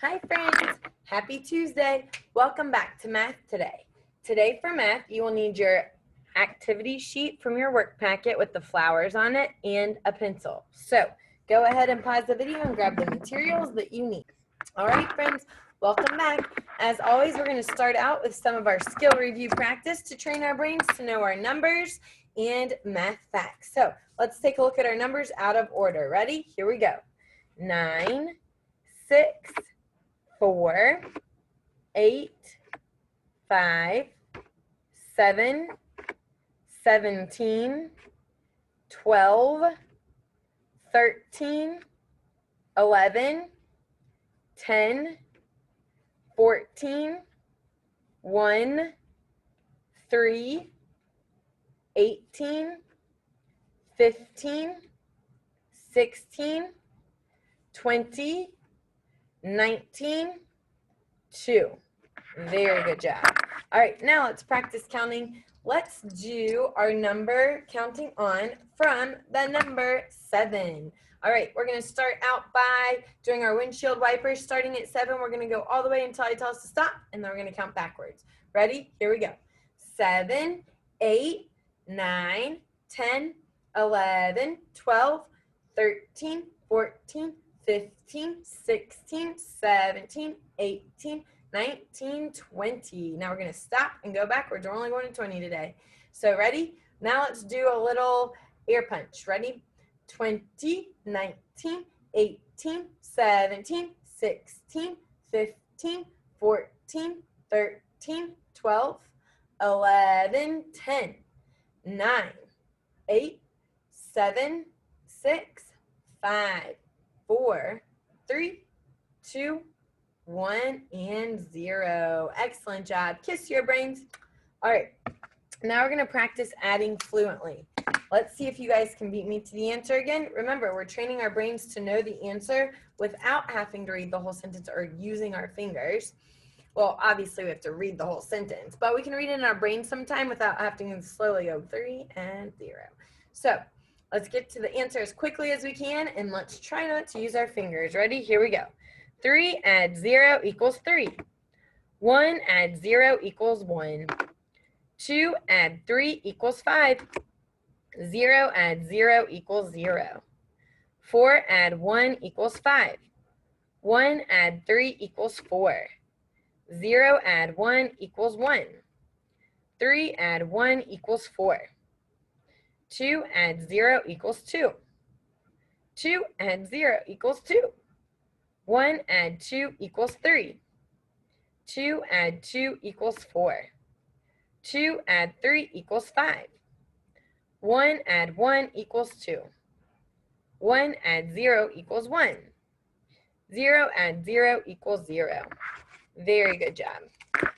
Hi friends, happy Tuesday. Welcome back to Math Today. Today for math, you will need your activity sheet from your work packet with the flowers on it and a pencil. So go ahead and pause the video and grab the materials that you need. All right friends, welcome back. As always, we're going to start out with some of our skill review practice to train our brains to know our numbers and math facts. So let's take a look at our numbers out of order. Ready? Here we go. 9, 6, 4, 8, 5, 7, 17, 12, 13, 11, 10, 14, 1, 3, 18, 15, 16, 20, 19, 2. Very good job. All right, now let's practice counting. Let's do our number counting on from the number 7. All right, we're going to start out by doing our windshield wipers. Starting at 7, we're going to go all the way until I tell us to stop, and then we're going to count backwards. Ready? Here we go. 7, 8, 9, 10, 11, 12, 13, 14, 15, 16, 17, 18, 19, 20. Now we're going to stop and go backwards. We're only going to 20 today. So ready? Now let's do a little air punch. Ready? 20, 19, 18, 17, 16, 15, 14, 13, 12, 11, 10, 9, 8, 7, 6, 5, 4, 3, 2, 1, and 0. Excellent job. Kiss your brains. All right, now we're going to practice adding fluently. Let's see if you guys can beat me to the answer again. Remember, we're training our brains to know the answer without having to read the whole sentence or using our fingers. Well, obviously we have to read the whole sentence, but we can read it in our brain sometime without having to slowly go 3 and 0. So let's get to the answer as quickly as we can, and let's try not to use our fingers. Ready? Here we go. 3 add 0 equals 3. 1 add 0 equals 1. 2 add 3 equals 5. 0 add 0 equals 0. 4 add 1 equals 5. 1 add 3 equals 4. 0 add 1 equals 1. 3 add 1 equals 4. 2 add 0 equals 2. 2 add 0 equals 2. 1 add 2 equals 3. 2 add 2 equals 4. 2 add 3 equals 5. 1 add 1 equals 2. 1 add 0 equals 1. 0 add 0 equals 0. Very good job.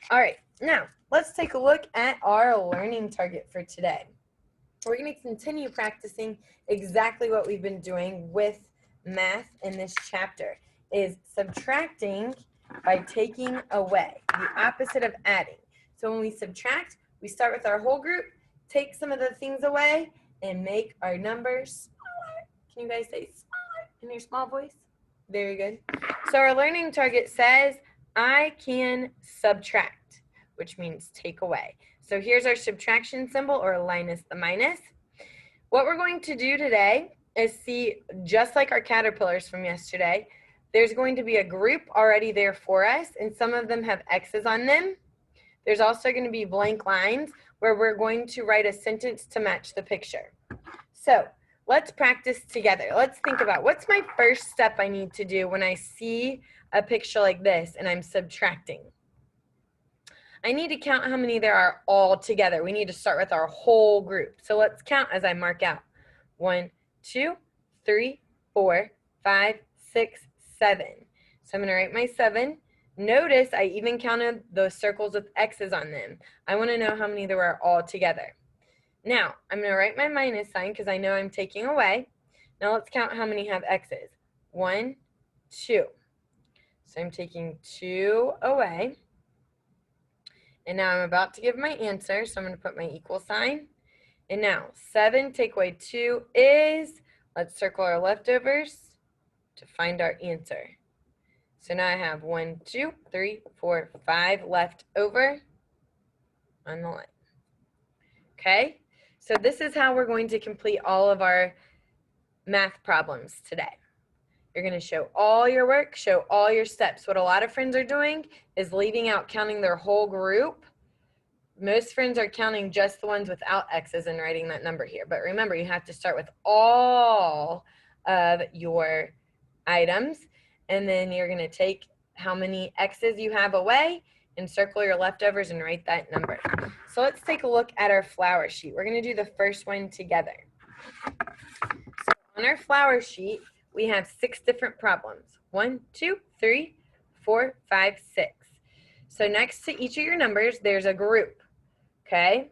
All right, now let's take a look at our learning target for today. We're going to continue practicing exactly what we've been doing with math in this chapter, is subtracting by taking away, the opposite of adding. So when we subtract, we start with our whole group, take some of the things away, and make our numbers smaller. Can you guys say smaller in your small voice? Very good. So our learning target says, I can subtract, which means take away. So here's our subtraction symbol, or minus the minus. What we're going to do today is see, just like our caterpillars from yesterday, there's going to be a group already there for us, and some of them have X's on them. There's also going to be blank lines where we're going to write a sentence to match the picture. So let's practice together. Let's think about, what's my first step I need to do when I see a picture like this and I'm subtracting? I need to count how many there are all together. We need to start with our whole group. So let's count as I mark out. 1, 2, 3, 4, 5, 6, 7. So I'm going to write my 7. Notice I even counted those circles with X's on them. I want to know how many there were all together. Now, I'm going to write my minus sign because I know I'm taking away. Now let's count how many have X's. 1, 2. So I'm taking 2 away. And now I'm about to give my answer, so I'm going to put my equal sign. And now 7 take away 2 is, let's circle our leftovers to find our answer. So now I have 1, 2, 3, 4, 5 left over on the line. Okay, so this is how we're going to complete all of our math problems today. You're going to show all your work, show all your steps. What a lot of friends are doing is leaving out counting their whole group. Most friends are counting just the ones without X's and writing that number here. But remember, you have to start with all of your items, and then you're going to take how many X's you have away and circle your leftovers and write that number. So let's take a look at our flower sheet. We're going to do the first one together. So on our flower sheet, we have 6 different problems. 1, 2, 3, 4, 5, 6. So next to each of your numbers, there's a group. Okay?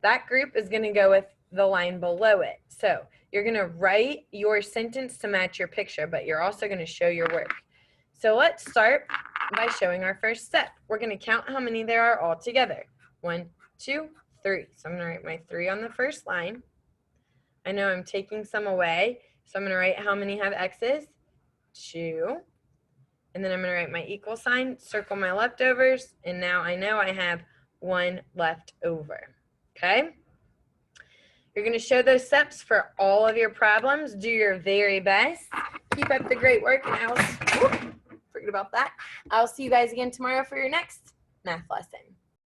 That group is going to go with the line below it. So you're going to write your sentence to match your picture, but you're also going to show your work. So let's start by showing our first step. We're going to count how many there are all together. 1, 2, 3. So I'm going to write my 3 on the first line. I know I'm taking some away, so I'm going to write how many have X's. 2. And then I'm going to write my equal sign, circle my leftovers, and now I know I have 1 left over. Okay? You're going to show those steps for all of your problems. Do your very best. Keep up the great work, and forget about that. I'll see you guys again tomorrow for your next math lesson.